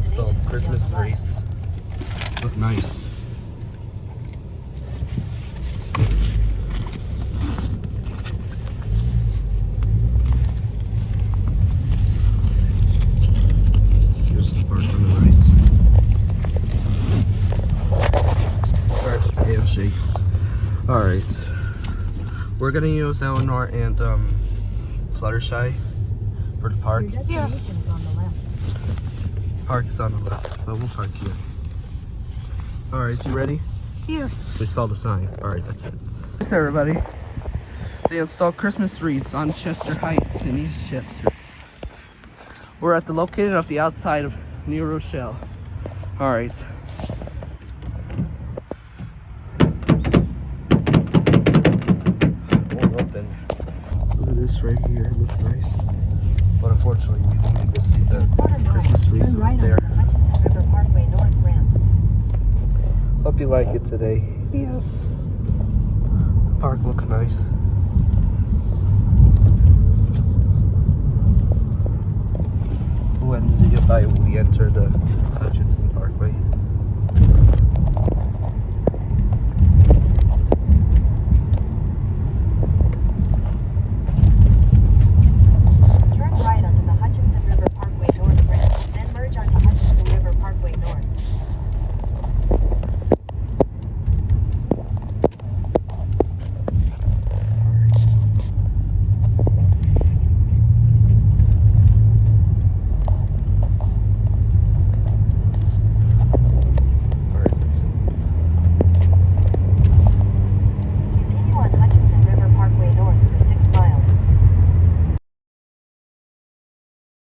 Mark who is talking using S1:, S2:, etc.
S1: installed Christmas wreaths. Look nice. Here's the park on the right. Starts handshakes. Alright. We're gonna use Elinor and Fluttershy for the park.
S2: Yes. On the left.
S1: Park is on the left, but we'll park here. Alright, you ready?
S2: Yes.
S1: We saw the sign. Alright, that's it. Yes, everybody. They installed Christmas wreaths on Chester Heights in Eastchester. We're at the located off the outside of near Rochelle. Alright. Won't open. Look at this right here. It looks nice. But unfortunately, we won't be able to see the Christmas wreaths up there. Hope you like it today. Yes. The park looks nice. When we enter the Hutchinson Parkway.